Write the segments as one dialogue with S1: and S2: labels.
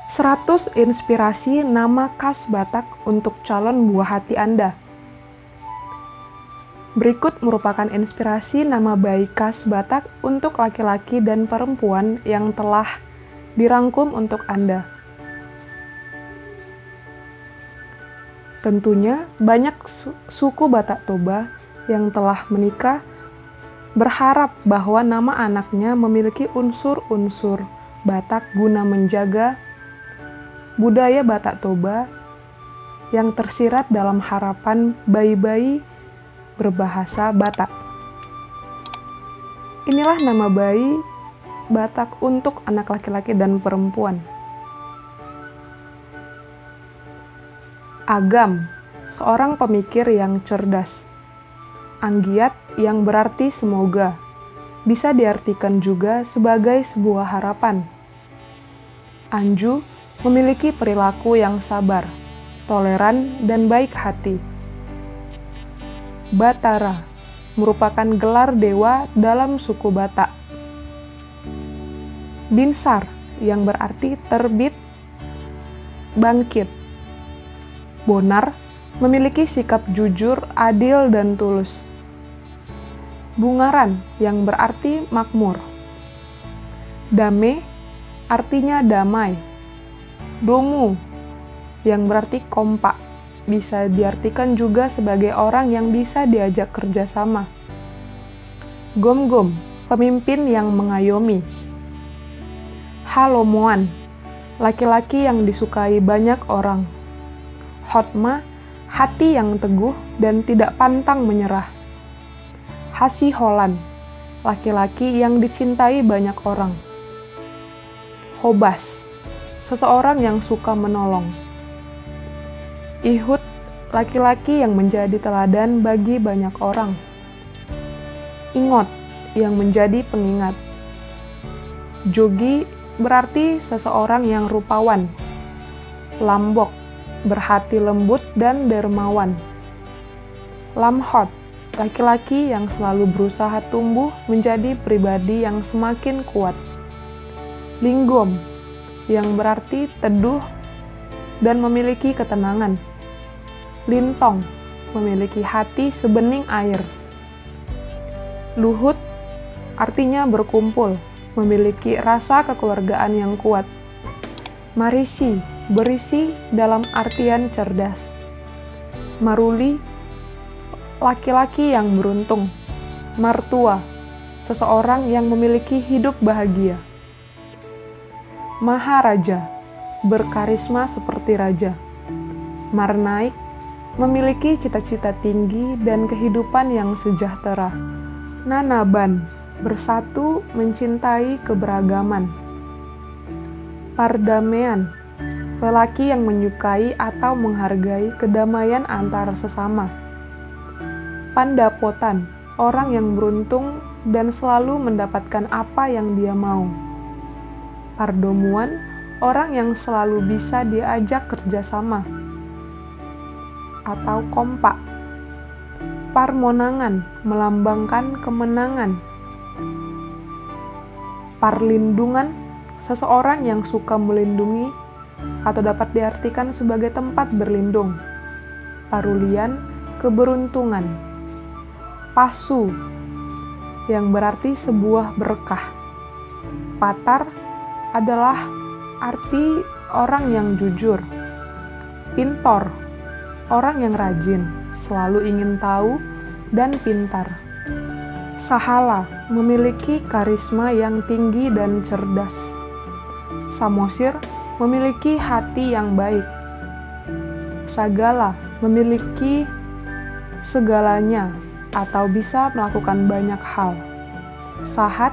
S1: 100 inspirasi nama khas Batak untuk calon buah hati Anda. Berikut merupakan inspirasi nama bayi khas Batak untuk laki-laki dan perempuan yang telah dirangkum untuk Anda. Tentunya banyak suku Batak Toba yang telah menikah berharap bahwa nama anaknya memiliki unsur-unsur Batak guna menjaga budaya Batak Toba yang tersirat dalam harapan bayi-bayi berbahasa Batak. Inilah nama bayi Batak untuk anak laki-laki dan perempuan. Agam, seorang pemikir yang cerdas. Anggiat, yang berarti semoga, bisa diartikan juga sebagai sebuah harapan. Anju, memiliki perilaku yang sabar, toleran, dan baik hati. Batara, merupakan gelar dewa dalam suku Batak. Binsar, yang berarti terbit, bangkit. Bonar, memiliki sikap jujur, adil, dan tulus. Bungaran, yang berarti makmur. Dame, artinya damai. Domu, yang berarti kompak, bisa diartikan juga sebagai orang yang bisa diajak kerjasama. Gom-gom, pemimpin yang mengayomi. Halomoan, laki-laki yang disukai banyak orang. Hotma, hati yang teguh dan tidak pantang menyerah. Hasiholan, laki-laki yang dicintai banyak orang. Hobas, seseorang yang suka menolong. Ihud, laki-laki yang menjadi teladan bagi banyak orang. Ingot, yang menjadi pengingat. Jogi, berarti seseorang yang rupawan. Lambok, berhati lembut dan dermawan. Lamhot, laki-laki yang selalu berusaha tumbuh menjadi pribadi yang semakin kuat. Linggom, yang berarti teduh dan memiliki ketenangan. Lintong, memiliki hati sebening air. Luhut, artinya berkumpul, memiliki rasa kekeluargaan yang kuat. Marisi, berisi dalam artian cerdas. Maruli, laki-laki yang beruntung. Martua, seseorang yang memiliki hidup bahagia. Maharaja, berkarisma seperti raja. Marnaik, memiliki cita-cita tinggi dan kehidupan yang sejahtera. Nanaban, bersatu mencintai keberagaman. Pardamaian, lelaki yang menyukai atau menghargai kedamaian antar sesama. Pandapotan, orang yang beruntung dan selalu mendapatkan apa yang dia mau. Pardomuan, orang yang selalu bisa diajak kerjasama atau kompak. Parmonangan, melambangkan kemenangan. Parlindungan, seseorang yang suka melindungi atau dapat diartikan sebagai tempat berlindung. Parulian, keberuntungan. Pasu, yang berarti sebuah berkah. Patar adalah arti orang yang jujur. Pintor, orang yang rajin, selalu ingin tahu, dan pintar. Sahala, memiliki karisma yang tinggi dan cerdas. Samosir, memiliki hati yang baik. Sagala, memiliki segalanya atau bisa melakukan banyak hal. Sahat,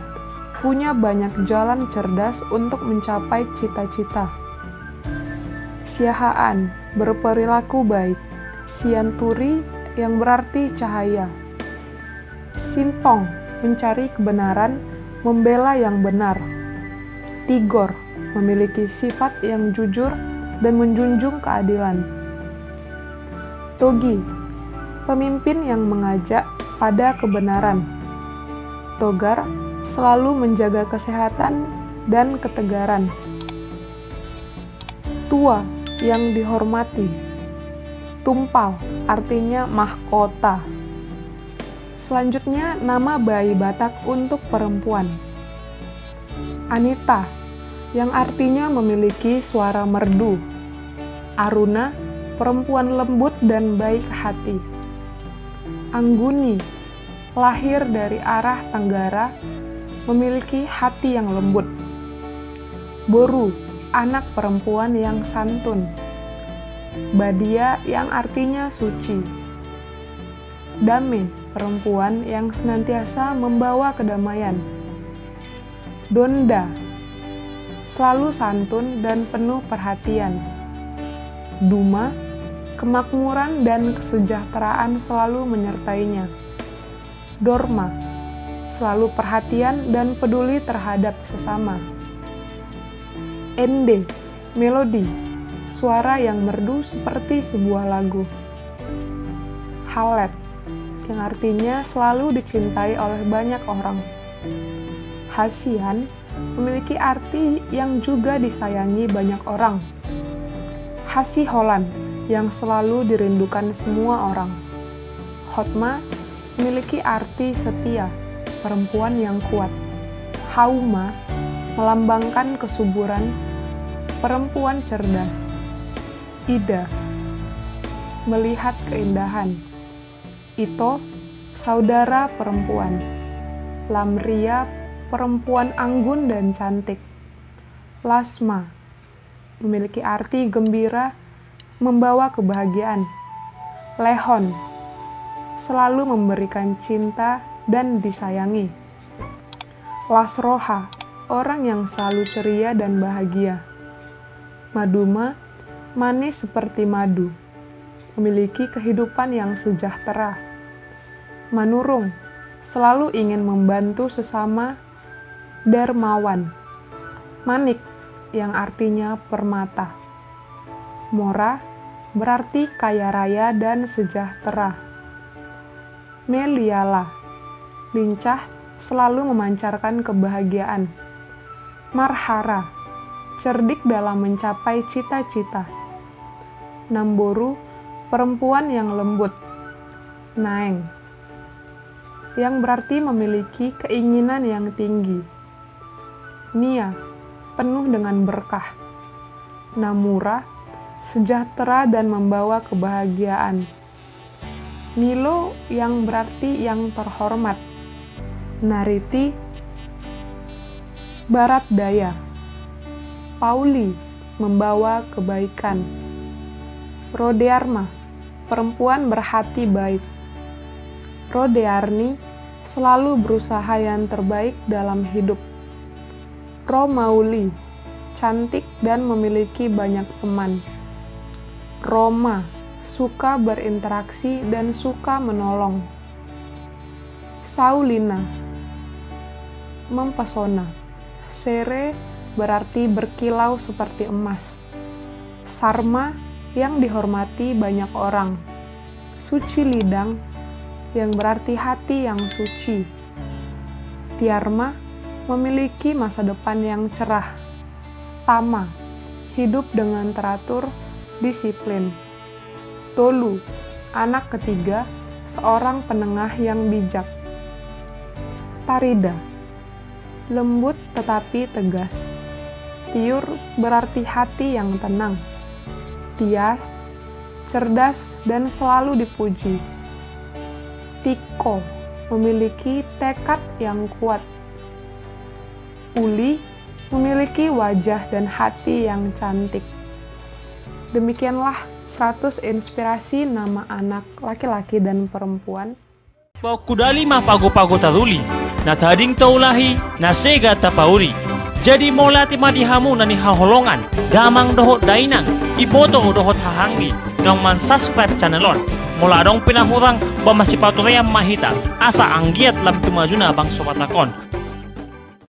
S1: punya banyak jalan cerdas untuk mencapai cita-cita. Siahaan, berperilaku baik. Sianturi, yang berarti cahaya. Sintong, mencari kebenaran, membela yang benar. Tigor, memiliki sifat yang jujur dan menjunjung keadilan. Togi, pemimpin yang mengajak pada kebenaran. Togar, selalu menjaga kesehatan dan ketegaran. tua yang dihormati. Tumpal artinya mahkota. Selanjutnya nama bayi Batak untuk perempuan. Anita yang artinya memiliki suara merdu. Aruna perempuan lembut dan baik hati. Angguni lahir dari arah Tenggara, memiliki hati yang lembut. Boru anak perempuan yang santun. Badia yang artinya suci. Dame perempuan yang senantiasa membawa kedamaian. Donda selalu santun dan penuh perhatian. Duma kemakmuran dan kesejahteraan selalu menyertainya. Dorma selalu perhatian dan peduli terhadap sesama. Ende melodi suara yang merdu seperti sebuah lagu. Halet yang artinya selalu dicintai oleh banyak orang. Hasian memiliki arti yang juga disayangi banyak orang. Hasiholan yang selalu dirindukan semua orang. Hotma memiliki arti setia, perempuan yang kuat. Hauma melambangkan kesuburan, perempuan cerdas. Ida melihat keindahan. Ito saudara perempuan. Lamria perempuan anggun dan cantik. Lasma memiliki arti gembira, membawa kebahagiaan. Lehon selalu memberikan cinta dan disayangi. Lasroha orang yang selalu ceria dan bahagia. Maduma manis seperti madu, memiliki kehidupan yang sejahtera. Manurung selalu ingin membantu sesama. Dermawan, manik yang artinya permata. Mora berarti kaya raya dan sejahtera. Meliala, lincah selalu memancarkan kebahagiaan. Marhara, cerdik dalam mencapai cita-cita. Namboru, perempuan yang lembut. Naeng, yang berarti memiliki keinginan yang tinggi. Nia, penuh dengan berkah. Namura, sejahtera dan membawa kebahagiaan. Nilo, yang berarti yang terhormat. Nariti, barat daya. Pauli, membawa kebaikan. Rodearma, perempuan berhati baik. Rodearni, selalu berusaha yang terbaik dalam hidup. Romauli, cantik dan memiliki banyak teman. Roma, suka berinteraksi dan suka menolong. Saulina, mempesona. Sere berarti berkilau seperti emas. Sarma, yang dihormati banyak orang. Suci lidang, yang berarti hati yang suci. Tiarma, memiliki masa depan yang cerah. Tama, hidup dengan teratur, disiplin. Tolu, anak ketiga, seorang penengah yang bijak. Tarida, lembut tetapi tegas. Tiur berarti hati yang tenang. Tiar, cerdas dan selalu dipuji. Tiko, memiliki tekad yang kuat. Uli, memiliki wajah dan hati yang cantik. Demikianlah 100 inspirasi nama anak laki-laki dan perempuan.
S2: Kudali pago-pago taruli, na tading taulahi, na sega tapauri. Jadi molati madihamu na ni haholongan, damang dohot dainang, iboto dohot hahanggi, nang man-subscribe channelon. Mula dong pinahurang ba masipatuloy ang mahita, asa anggiat lam tumaju na bang sopatakon.